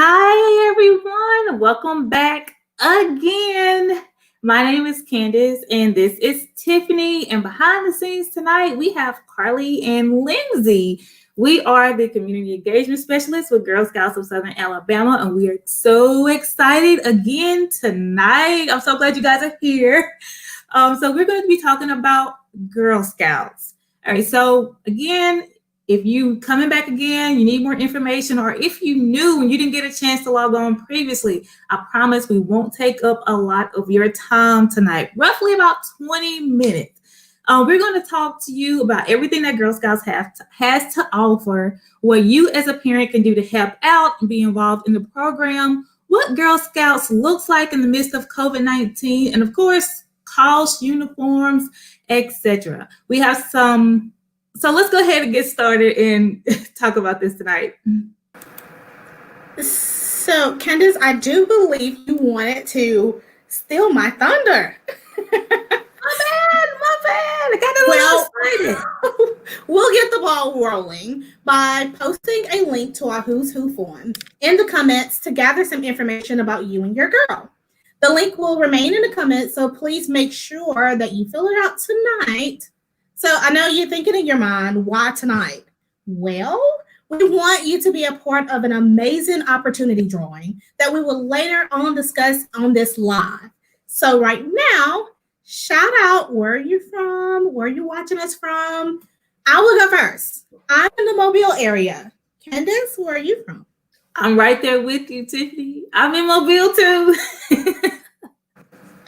Hi, everyone. Welcome back again. My name is Candace, and this is Tiffany. And behind the scenes tonight, we have Carly and Lindsay. We are the community engagement specialists with Girl Scouts of Southern Alabama, and we are so excited again tonight. I'm so glad you guys are here. So we're going to be talking about Girl Scouts. All right. So again, if you coming back again, you need more information, or if you knew and you didn't get a chance to log on previously, I promise we won't take up a lot of your time tonight, roughly about 20 minutes. We're going to talk to you about everything that Girl Scouts has to offer, what you as a parent can do to help out and be involved in the program, what Girl Scouts looks like in the midst of COVID-19, and of course, costs, uniforms, etc. We have some. So let's go ahead and get started and talk about this tonight. So, Candace, I do believe you wanted to steal my thunder. My bad. I got a little excited. We'll get the ball rolling by posting a link to our Who's Who form in the comments to gather some information about you and your girl. The link will remain in the comments, so please make sure that you fill it out tonight. So I know you're thinking in your mind, why tonight? Well, we want you to be a part of an amazing opportunity drawing that we will later on discuss on this live. So right now, shout out where you're from, where you're watching us from. I will go first. I'm in the Mobile area. Candace, where are you from? I'm right there with you, Tiffany. I'm in Mobile too.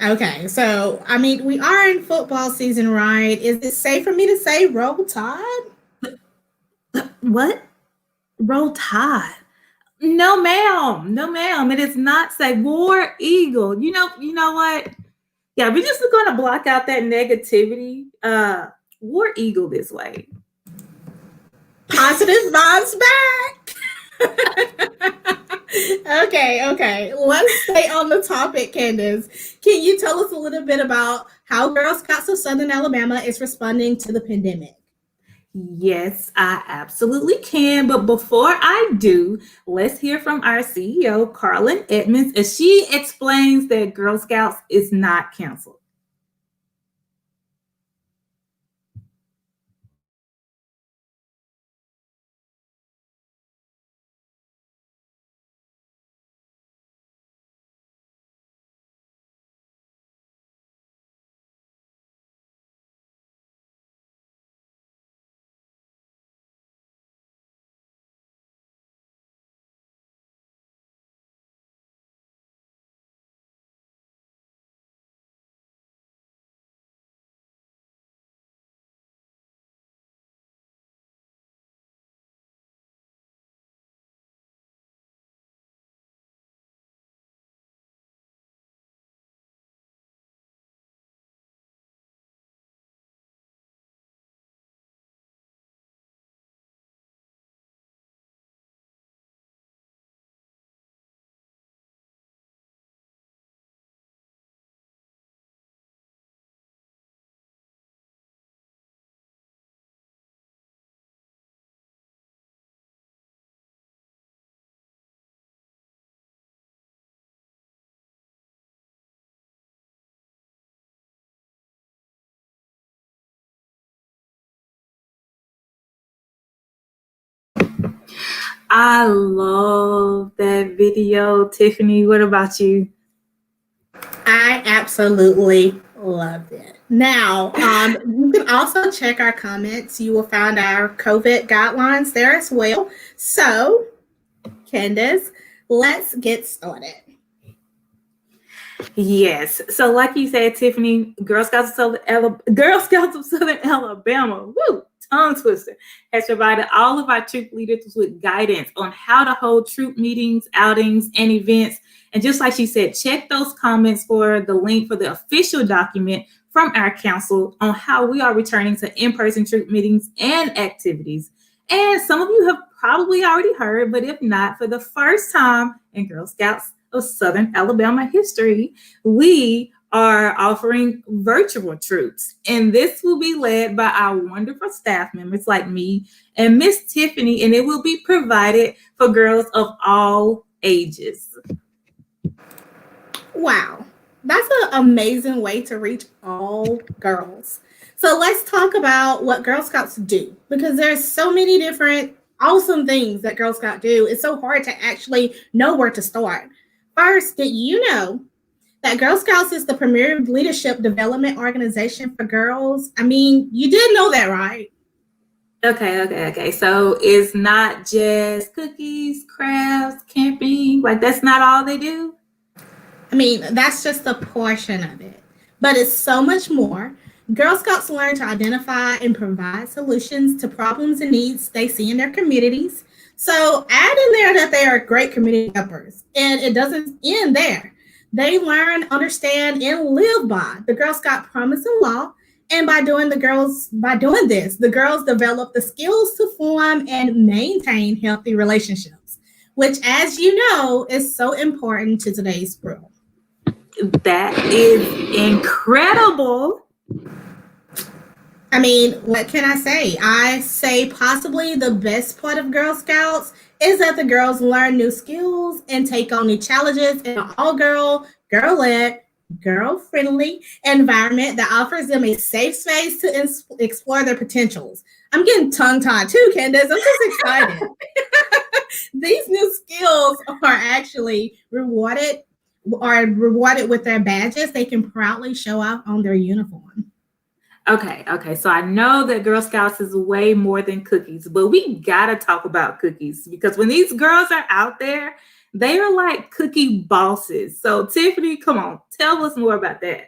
Okay, so I mean, we are in football season, right? Is it safe for me to say Roll Tide? What? Roll Tide? No, ma'am. No, ma'am. It is not safe. War Eagle. You know what? Yeah, we're just going to block out that negativity. War Eagle this way. Positive vibes back. Okay. Let's stay on the topic, Candace. Can you tell us a little bit about how Girl Scouts of Southern Alabama is responding to the pandemic? Yes, I absolutely can. But before I do, let's hear from our CEO, Carlin Edmonds, as she explains that Girl Scouts is not canceled. I love that video, Tiffany. What about you? I absolutely loved it. Now, you can also check our comments. You will find our COVID guidelines there as well. So, Candace, let's get started. Yes. So, like you said, Tiffany, Girl Scouts of Southern Alabama, woo, tongue twister, has provided all of our troop leaders with guidance on how to hold troop meetings, outings, and events. And just like she said, check those comments for the link for the official document from our council on how we are returning to in-person troop meetings and activities. And some of you have probably already heard, but if not, for the first time in Girl Scouts of Southern Alabama history, we are offering virtual troops. And this will be led by our wonderful staff members like me and Miss Tiffany, and it will be provided for girls of all ages. Wow, that's an amazing way to reach all girls. So let's talk about what Girl Scouts do, because there's so many different awesome things that Girl Scouts do. It's so hard to actually know where to start. First, did you know that Girl Scouts is the premier leadership development organization for girls? I mean, you did know that, right? Okay. So it's not just cookies, crafts, camping. Like that's not all they do. I mean, that's just a portion of it, but it's so much more. Girl Scouts learn to identify and provide solutions to problems and needs they see in their communities. So add in there that they are great community helpers, and it doesn't end there. They learn, understand, and live by the Girl Scout promise and law. And by doing this, the girls develop the skills to form and maintain healthy relationships, which, as you know, is so important to today's world. That is incredible. I mean, what can I say? I say possibly the best part of Girl Scouts is that the girls learn new skills and take on new challenges in an girl led, girl friendly environment that offers them a safe space to explore their potentials. I'm getting tongue tied too, Candace. I'm just excited. These new skills are rewarded with their badges they can proudly show off on their uniform. Okay. So I know that Girl Scouts is way more than cookies, but we gotta talk about cookies because when these girls are out there, they are like cookie bosses. So Tiffany, come on, tell us more about that.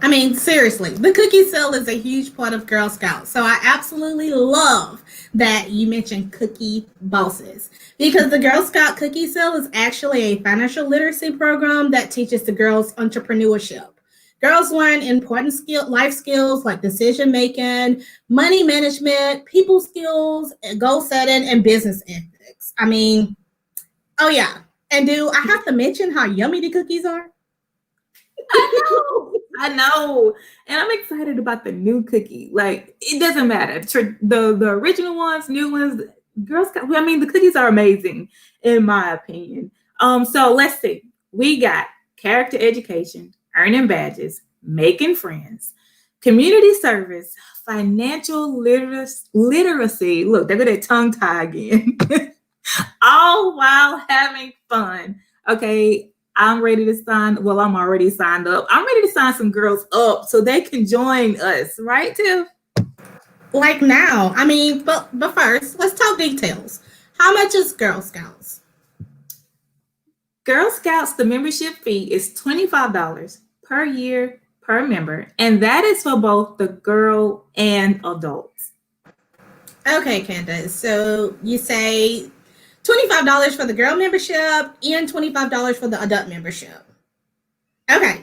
I mean, seriously, the cookie sale is a huge part of Girl Scouts. So I absolutely love that you mentioned cookie bosses because the Girl Scout cookie sale is actually a financial literacy program that teaches the girls entrepreneurship. Girls learn important life skills like decision making, money management, people skills, goal setting, and business ethics. I mean, oh yeah. And do I have to mention how yummy the cookies are? I know. And I'm excited about the new cookie. Like, it doesn't matter. The original ones, new ones, Girl Scout, I mean, the cookies are amazing, in my opinion. So let's see. We got character education, earning badges, making friends, community service, financial literacy. Look, they're going to tongue tie again. All while having fun. Okay, I'm ready to sign. Well, I'm already signed up. I'm ready to sign some girls up so they can join us, right, Tiff? Like now. I mean, but first, let's talk details. How much is Girl Scouts? Girl Scouts, the membership fee is $25 per year per member, and that is for both the girl and adults. Okay, Candace. So you say $25 for the girl membership and $25 for the adult membership. Okay.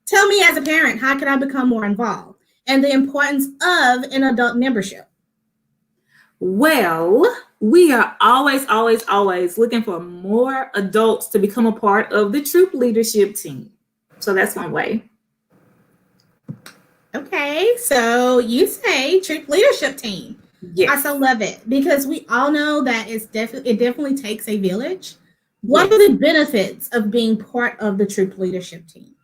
Tell me as a parent, how can I become more involved and the importance of an adult membership? Well, we are always looking for more adults to become a part of the troop leadership team. So that's one way. Okay, so you say troop leadership team. Yes. I so love it because we all know that it definitely takes a village. What are the benefits of being part of the troop leadership team?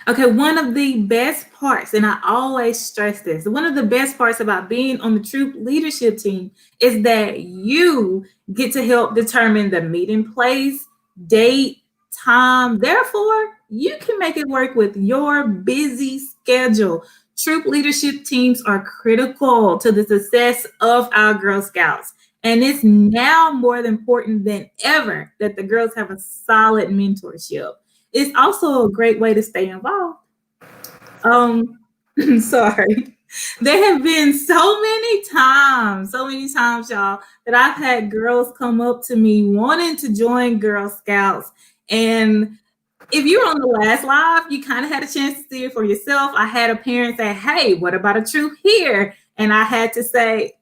Okay, one of the best parts, and I always stress this, one of the best parts about being on the troop leadership team is that you get to help determine the meeting place, date, time. Therefore, you can make it work with your busy schedule. Troop leadership teams are critical to the success of our Girl Scouts. And it's now more important than ever that the girls have a solid mentorship. It's also a great way to stay involved. Sorry. There have been so many times, y'all, that I've had girls come up to me wanting to join Girl Scouts. And if you were on the last live, you kind of had a chance to see it for yourself. I had a parent say, hey, what about a troop here? And I had to say,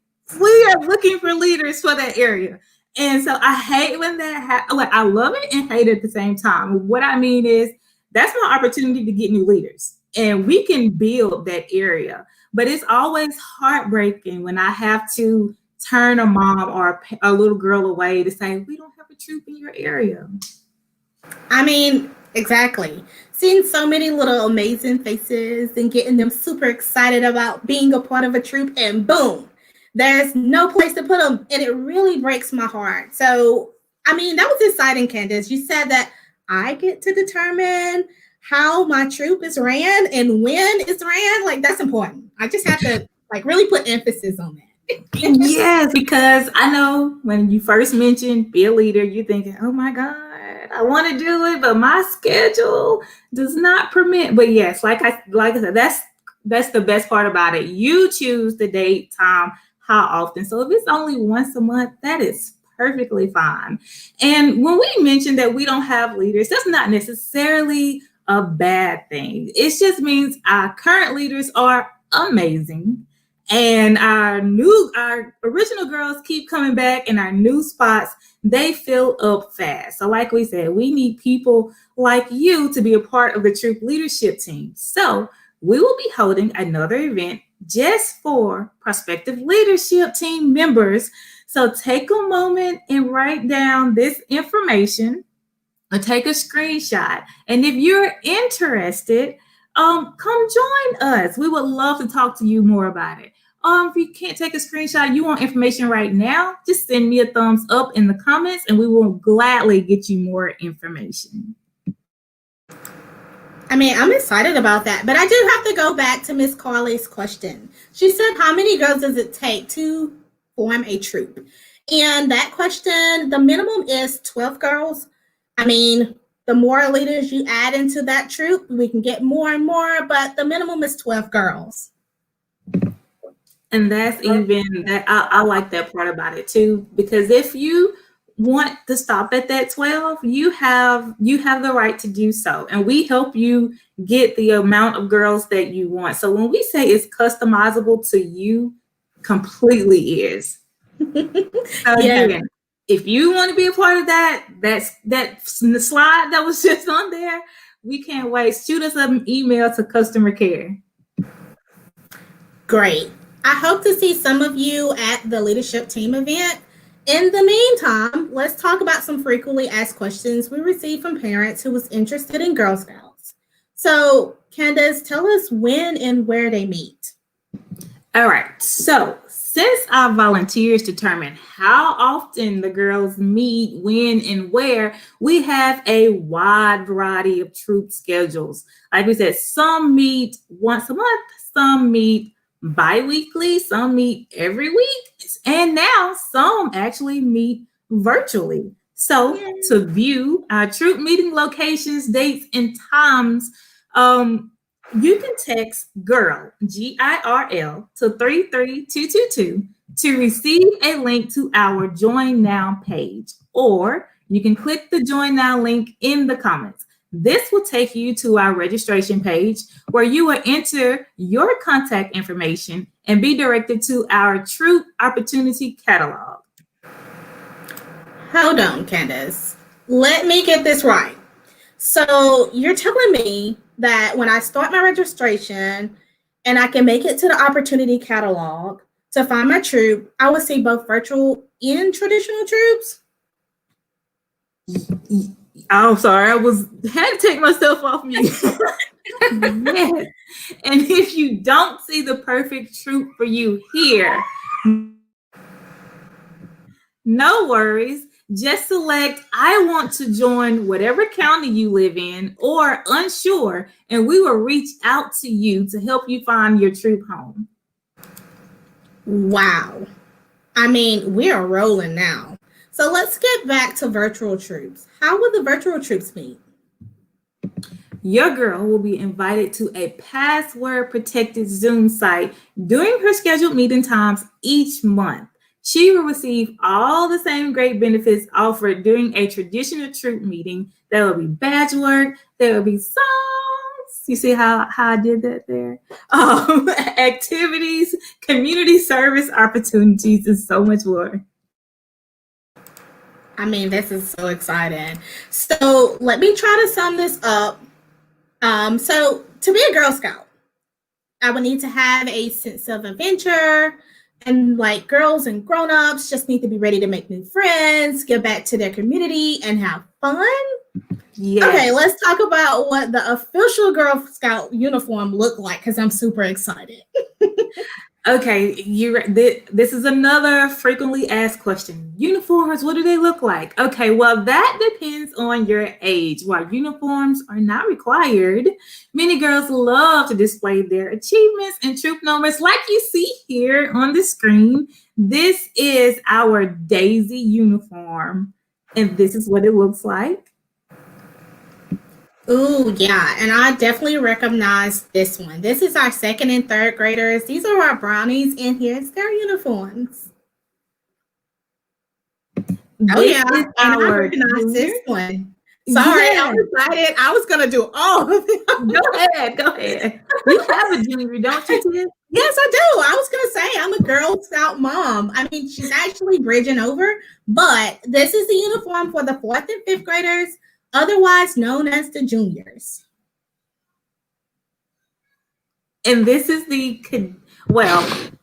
we are looking for leaders for that area. And so I hate when that happens. Like, I love it and hate it at the same time. What I mean is that's my opportunity to get new leaders and we can build that area. But it's always heartbreaking when I have to turn a mom or a little girl away to say, we don't have a troop in your area. I mean, exactly. Seeing so many little amazing faces and getting them super excited about being a part of a troop, and boom, there's no place to put them. And it really breaks my heart. So, I mean, that was exciting, Candace. You said that I get to determine how my troop is ran and when it's ran. Like, that's important. I just have to like really put emphasis on that. Yes, because I know when you first mentioned be a leader, you're thinking, oh my God, I want to do it, but my schedule does not permit. But yes, like I said, that's the best part about it. You choose the date, time, how often. So if it's only once a month, that is perfectly fine. And when we mention that we don't have leaders, that's not necessarily a bad thing. It just means our current leaders are amazing. And our original girls keep coming back, and our new spots, they fill up fast. So like we said, we need people like you to be a part of the troop leadership team. So we will be holding another event just for prospective leadership team members. So take a moment and write down this information or take a screenshot. And if you're interested, come join us. We would love to talk to you more about it. If you can't take a screenshot, you want information right now, just send me a thumbs up in the comments and we will gladly get you more information. I mean, I'm excited about that, but I do have to go back to Miss Carly's question. She said, how many girls does it take to form a troop? And that question, the minimum is 12 girls. I mean, the more leaders you add into that troop, we can get more and more, but the minimum is 12 girls. And that's even that I like that part about it too, because if you want to stop at that 12, you have the right to do so. And we help you get the amount of girls that you want. So when we say it's customizable to you, completely is. So again, if you want to be a part of that slide that was just on there, we can't wait. Shoot us an email to customer care. Great. I hope to see some of you at the leadership team event. In the meantime, let's talk about some frequently asked questions we received from parents who was interested in Girl Scouts. So, Candace, tell us when and where they meet. All right. So, since our volunteers determine how often the girls meet, when and where, we have a wide variety of troop schedules. Like we said, some meet once a month, some meet bi-weekly, some meet every week, and now some actually meet virtually. So to view our troop meeting locations, dates, and times, you can text GIRL, GIRL, to 33222 to receive a link to our Join Now page, or you can click the Join Now link in the comments. This will take you to our registration page where you will enter your contact information and be directed to our Troop Opportunity Catalog. Hold on, Candace. Let me get this right. So you're telling me that when I start my registration and I can make it to the Opportunity Catalog to find my troop, I will see both virtual and traditional troops? I'm sorry, had to take myself off mute. Yes. And if you don't see the perfect troop for you here, no worries. Just select I want to join whatever county you live in or unsure, and we will reach out to you to help you find your troop home. Wow. I mean, we are rolling now. So let's get back to virtual troops. How will the virtual troops meet? Your girl will be invited to a password-protected Zoom site during her scheduled meeting times each month. She will receive all the same great benefits offered during a traditional troop meeting. There will be badge work, there will be songs. You see how I did that there? Activities, community service opportunities, and so much more. I mean, this is so exciting. So let me try to sum this up. So to be a Girl Scout, I would need to have a sense of adventure, And like girls and grown-ups just need to be ready to make new friends, give back to their community, and have fun. Yes. Okay, let's talk about what the official Girl Scout uniform looked like because I'm super excited. Okay, this is another frequently asked question. Uniforms, what do they look like? Okay, well, that depends on your age. While uniforms are not required, many girls love to display their achievements and troop numbers like you see here on the screen. This is our Daisy uniform, and this is what it looks like. Ooh, yeah, and I definitely recognize this one. This is our second and third graders. These are our brownies, and here's their uniforms. Oh yeah, and I recognize this one. Sorry, I was excited. I was gonna do all of them. Go ahead. You have a junior, don't you, Tiff? Yes, I do. I was gonna say I'm a Girl Scout mom. I mean, she's actually bridging over, but this is the uniform for the 4th and 5th graders, otherwise known as the juniors. And this is the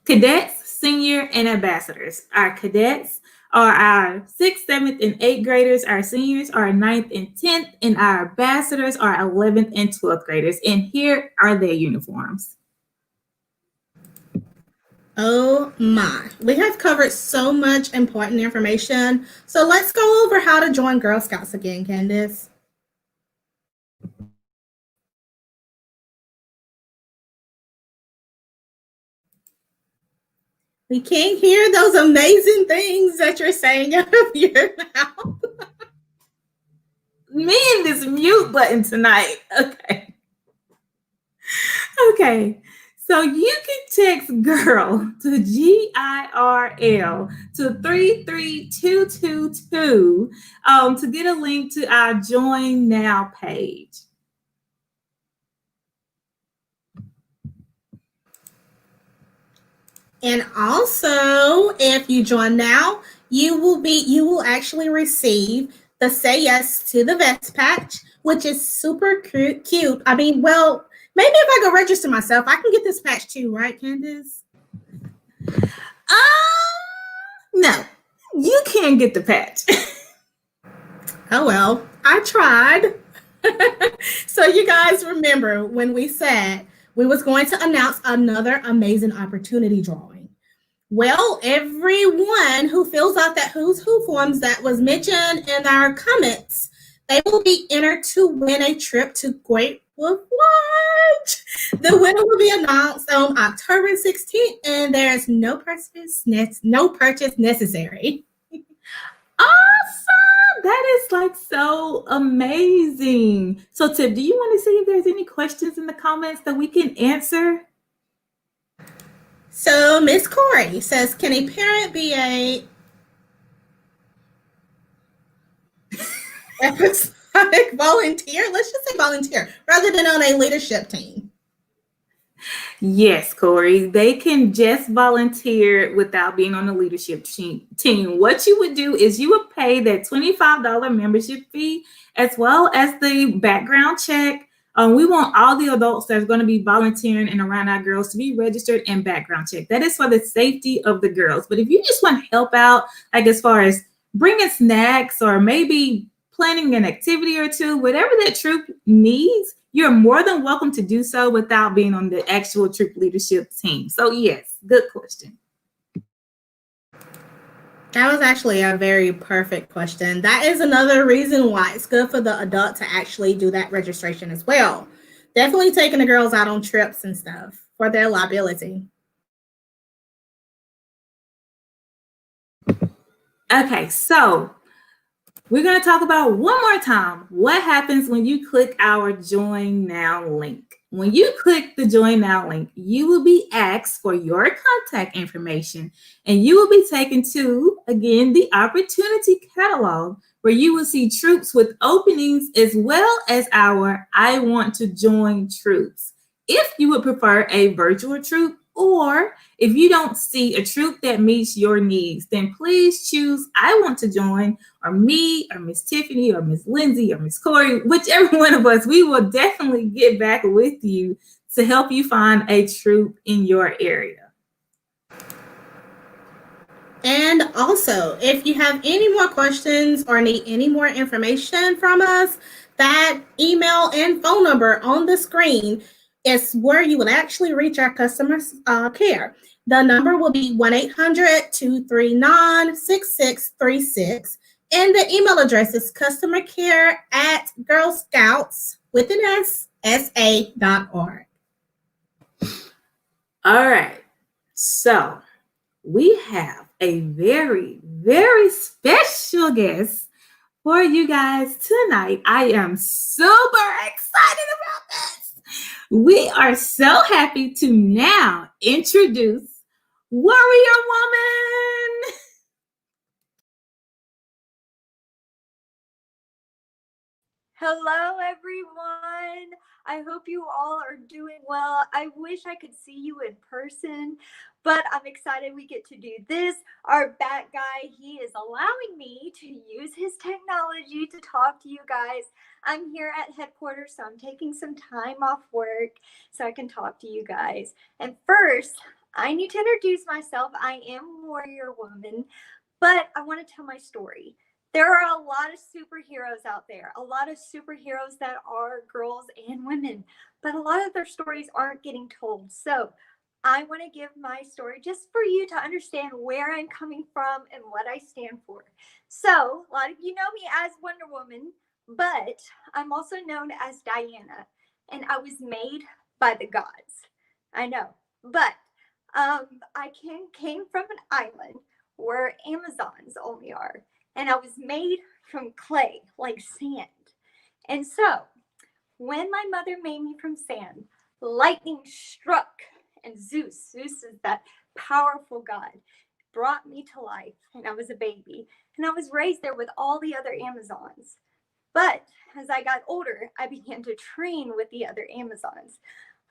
cadets, senior, and ambassadors. Our cadets are our 6th, 7th, and 8th graders. Our seniors are 9th and 10th, and our ambassadors are 11th and 12th graders. And here are their uniforms. Oh my, we have covered so much important information. So let's go over how to join Girl Scouts again, Candace. We can't hear those amazing things that you're saying out of your mouth. Me and this mute button tonight. Okay. So you can text GIRL to GIRL to 33222 to get a link to our Join Now page. And also, if you join now, you will actually receive the Say Yes to the Vest patch, which is super cute. I mean, well, maybe if I go register myself, I can get this patch too, right, Candace? No, you can't get the patch. Oh well, I tried. So you guys remember when we said we was going to announce another amazing opportunity drawing. Well, everyone who fills out that Who's Who forms that was mentioned in our comments, they will be entered to win a trip to Great Wolf Lodge. The winner will be announced on October 16th, and there's no purchase necessary. Awesome! That is like so amazing. So, Tiff, do you want to see if there's any questions in the comments that we can answer? So, Miss Corey says, can a parent be a episodic volunteer? Let's just say volunteer rather than on a leadership team. Yes, Corey, they can just volunteer without being on the leadership team. What you would do is you would pay that $25 membership fee as well as the background check. We want all the adults that are going to be volunteering and around our girls to be registered and background checked. That is for the safety of the girls. But if you just want to help out, like as far as bringing snacks or maybe planning an activity or two, whatever that troop needs, you're more than welcome to do so without being on the actual troop leadership team. So yes, good question. That was actually a very perfect question. That is another reason why it's good for the adult to actually do that registration as well. Definitely taking the girls out on trips and stuff for their liability. Okay, so we're going to talk about one more time what happens when you click our Join Now link. When you click the Join Now link, you will be asked for your contact information, and you will be taken to, again, the opportunity catalog where you will see troops with openings as well as our I Want to Join troops. If you would prefer a virtual troop, or if you don't see a troop that meets your needs, then please choose I Want to Join, or me, or Miss Tiffany, or Miss Lindsay, or Miss Corey, whichever one of us. We will definitely get back with you to help you find a troop in your area. And also, if you have any more questions or need any more information from us, that email and phone number on the screen is where you will actually reach our customer care. The number will be 1-800-239-6636. And the email address is customercare@girlscouts with an SA.org. All right. So we have a very, very special guest for you guys tonight. I am super excited about this. We are so happy to now introduce Warrior Woman. Hello, everyone. I hope you all are doing well. I wish I could see you in person, but I'm excited we get to do this. Our bat guy, he is allowing me to use his technology to talk to you guys. I'm here at headquarters, so I'm taking some time off work so I can talk to you guys. And first, I need to introduce myself. I am Warrior Woman, but I want to tell my story. There are a lot of superheroes out there, a lot of superheroes that are girls and women, but a lot of their stories aren't getting told. So I want to give my story just for you to understand where I'm coming from and what I stand for. So a lot of you know me as Wonder Woman, but I'm also known as Diana, and I was made by the gods. I know, but I came from an island where Amazons only are, and I was made from clay, like sand. And so, when my mother made me from sand, lightning struck, and Zeus is that powerful god, brought me to life, and I was a baby. And I was raised there with all the other Amazons. But as I got older, I began to train with the other Amazons.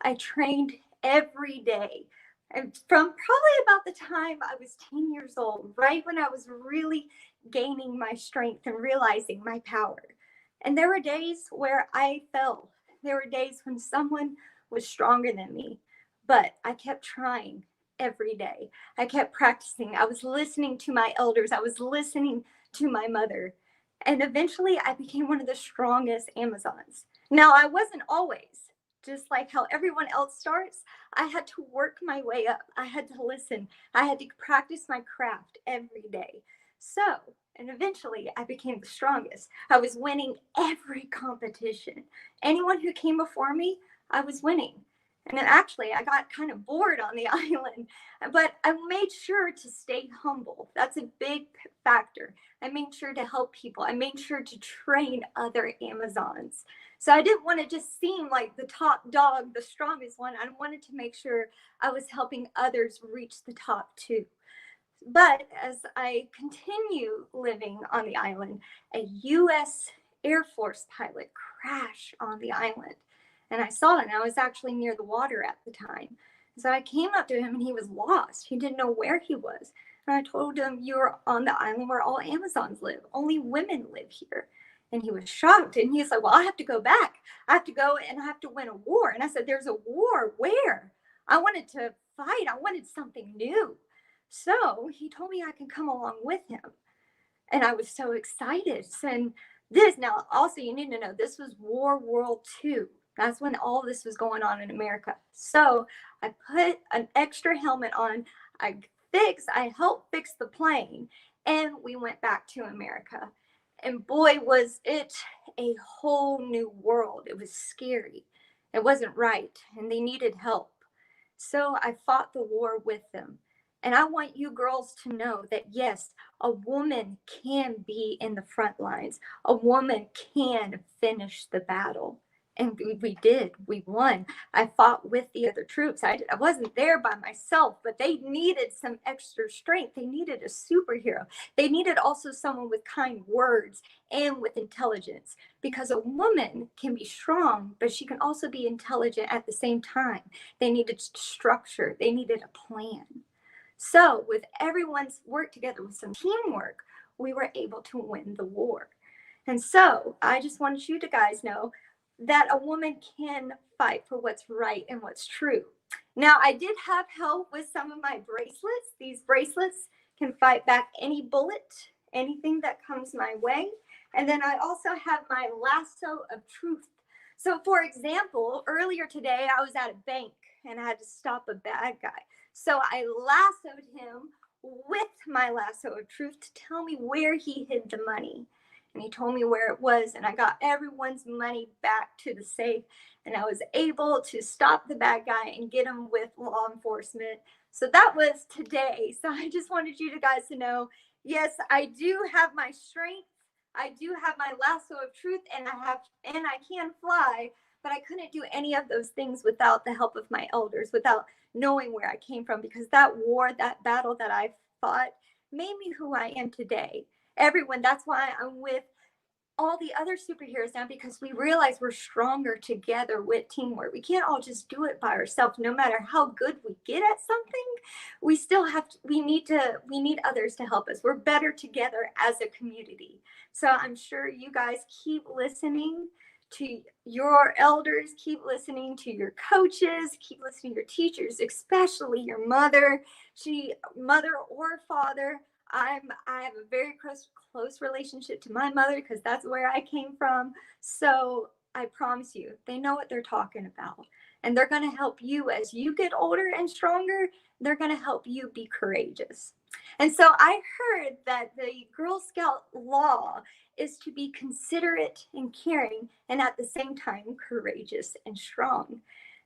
I trained every day. And from probably about the time I was 10 years old, right when I was really gaining my strength and realizing my power. And there were days where I fell. There were days when someone was stronger than me, but I kept trying every day. I kept practicing. I was listening to my elders. I was listening to my mother. And eventually I became one of the strongest Amazons. Now, I wasn't always, just like how everyone else starts. I had to work my way up. I had to listen. I had to practice my craft every day. So, and eventually I became the strongest. I was winning every competition. Anyone who came before me, I was winning. And then actually, I got kind of bored on the island, but I made sure to stay humble. That's a big factor. I made sure to help people. I made sure to train other Amazons. So I didn't want to just seem like the top dog, the strongest one. I wanted to make sure I was helping others reach the top too. But as I continue living on the island, a U.S. Air Force pilot crashed on the island. And I saw it, and I was actually near the water at the time. So I came up to him, and he was lost. He didn't know where he was. And I told him, "You're on the island where all Amazons live. Only women live here." And he was shocked. And he's like, "Well, I have to go back. I have to go and I have to win a war." And I said, "There's a war? Where?" I wanted to fight. I wanted something new. So he told me I can come along with him. And I was so excited. And this, now, also, you need to know this was World War II. That's when all this was going on in America. So I put an extra helmet on. I helped fix the plane. And we went back to America. And boy, was it a whole new world. It was scary. It wasn't right. And they needed help. So I fought the war with them. And I want you girls to know that yes, a woman can be in the front lines. A woman can finish the battle. And we did. We won. I fought with the other troops. I wasn't there by myself, but they needed some extra strength. They needed a superhero. They needed also someone with kind words and with intelligence, because a woman can be strong, but she can also be intelligent at the same time. They needed structure. They needed a plan. So, with everyone's work together, with some teamwork, we were able to win the war. And so, I just wanted you to guys know that a woman can fight for what's right and what's true. Now, I did have help with some of my bracelets. These bracelets can fight back any bullet, anything that comes my way. And then I also have my lasso of truth. So, for example, earlier today, I was at a bank and I had to stop a bad guy. So I lassoed him with my lasso of truth to tell me where he hid the money. And he told me where it was, and I got everyone's money back to the safe. And I was able to stop the bad guy and get him with law enforcement. So that was today. So I just wanted you guys to know, yes, I do have my strength. I do have my lasso of truth, and I can fly, but I couldn't do any of those things without the help of my elders, without knowing where I came from, because that war, that battle that I fought made me who I am today. Everyone, that's why I'm with all the other superheroes now, because we realize we're stronger together with teamwork. We can't all just do it by ourselves. No matter how good we get at something, we still have to, we need others to help us. We're better together as a community. So I'm sure you guys keep listening to your elders, keep listening to your coaches, keep listening to your teachers, especially your mother, mother or father. I have a very close relationship to my mother because that's where I came from. So I promise you, they know what they're talking about. And they're going to help you as you get older and stronger. They're going to help you be courageous. And so I heard that the Girl Scout law is to be considerate and caring, and at the same time, courageous and strong.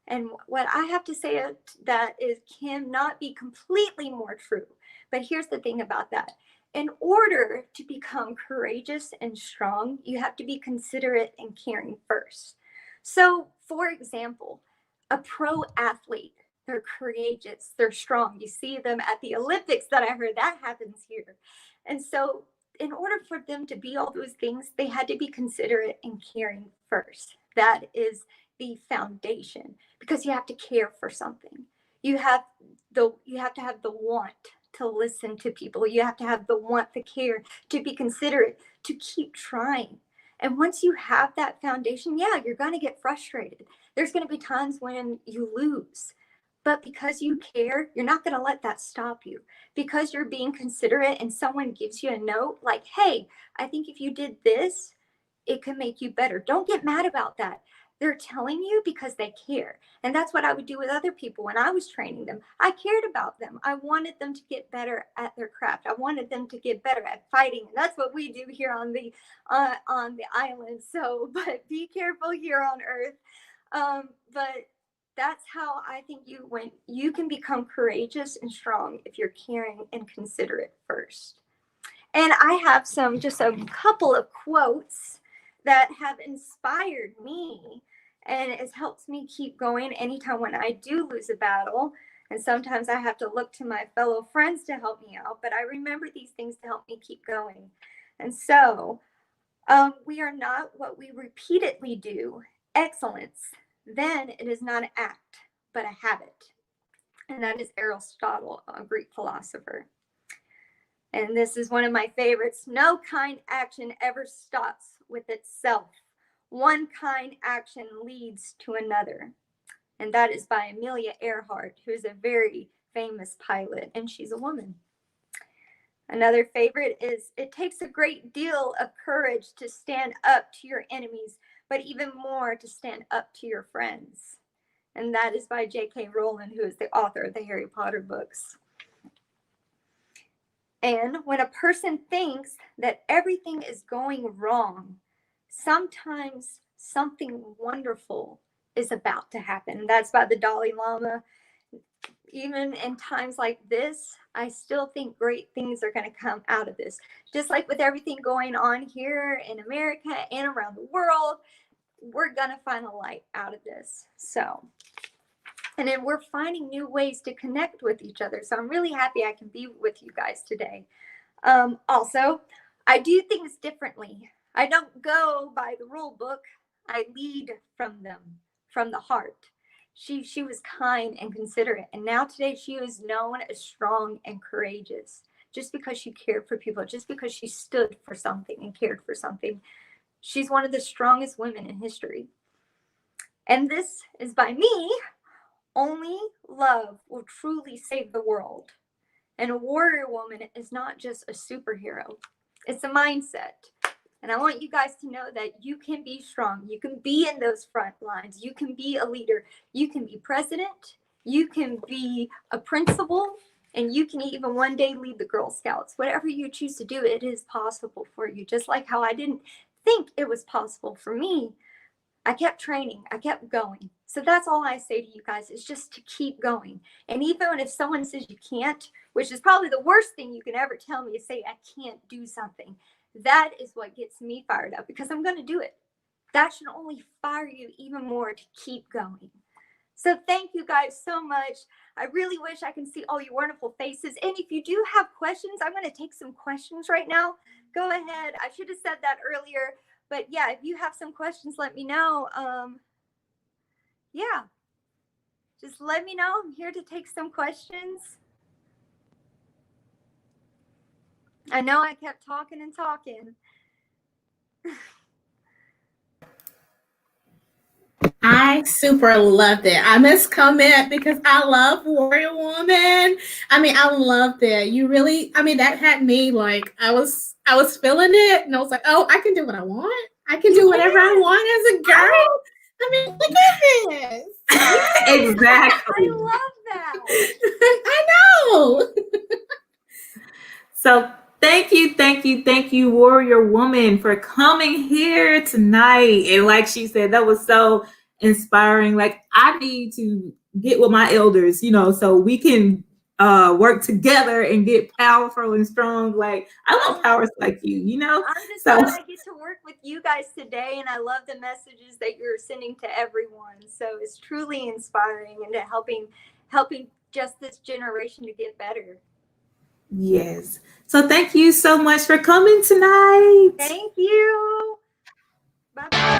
And what I have to say that is cannot be completely more true. But here's the thing about that. In order to become courageous and strong, you have to be considerate and caring first. So, for example, a pro athlete, they're courageous, they're strong. You see them at the Olympics that I heard that happens here. And so, in order for them to be all those things, they had to be considerate and caring first. That is the foundation, because you have to care for something. You have to have the want to listen to people. You have to have the want, the care, to be considerate, to keep trying. And once you have that foundation, yeah, you're going to get frustrated. There's going to be times when you lose. But because you care, you're not going to let that stop you. Because you're being considerate and someone gives you a note like, hey, I think if you did this, it could make you better. Don't get mad about that. They're telling you because they care. And that's what I would do with other people when I was training them. I cared about them. I wanted them to get better at their craft. I wanted them to get better at fighting. And that's what we do here on the island. So, but be careful here on Earth. But that's how I think you can become courageous and strong if you're caring and considerate first. And I have just a couple of quotes that have inspired me, and it helps me keep going anytime when I do lose a battle. And sometimes I have to look to my fellow friends to help me out, but I remember these things to help me keep going. And so we are not what we repeatedly do. Excellence, then it is not an act, but a habit. And that is Aristotle, a Greek philosopher. And this is one of my favorites. No kind action ever stops with itself. One kind action leads to another. And that is by Amelia Earhart, who is a very famous pilot, and she's a woman. Another favorite is, it takes a great deal of courage to stand up to your enemies, but even more to stand up to your friends. And that is by J.K. Rowling, who is the author of the Harry Potter books. And when a person thinks that everything is going wrong, sometimes something wonderful is about to happen. That's by the Dalai Lama. Even in times like this, I still think great things are going to come out of this. Just like with everything going on here in America and around the world, we're going to find a light out of this. So, and then we're finding new ways to connect with each other. So I'm really happy I can be with you guys today. Also, I do things differently. I don't go by the rule book. I lead from them, from the heart. She was kind and considerate. And now today she is known as strong and courageous. Just because she cared for people, just because she stood for something and cared for something. She's one of the strongest women in history. And this is by me. Only love will truly save the world. And a warrior woman is not just a superhero, it's a mindset. And I want you guys to know that you can be strong. You can be in those front lines. You can be a leader. You can be president. You can be a principal. And you can even one day lead the Girl Scouts. Whatever you choose to do, it is possible for you. Just like how I didn't think it was possible for me. I kept training. I kept going. So that's all I say to you guys is just to keep going. And even if someone says you can't, which is probably the worst thing you can ever tell me is say, I can't do something. That is what gets me fired up because I'm going to do it. That should only fire you even more to keep going. So thank you guys so much. I really wish I can see all your wonderful faces. And if you do have questions, I'm going to take some questions right now. Go ahead. I should have said that earlier. But yeah, if you have some questions, let me know. Yeah, just let me know. I'm here to take some questions. I know I kept talking and talking. I super loved it. I must comment because I love Warrior Woman. I mean, I loved it. You really, I mean, that had me like I was feeling it, and I was like, oh, I can do what I want. I can do whatever I want as a girl. I mean, look at this. Exactly. I love that. I know. So thank you, Warrior Woman, for coming here tonight. And like she said, that was so inspiring. Like, I need to get with my elders, so we can work together and get powerful and strong. Like, I want powers like you. I'm just glad I get to work with you guys today, and I love the messages that you're sending to everyone. So it's truly inspiring and helping just this generation to get better. Yes. So thank you so much for coming tonight. Thank you. Bye-bye.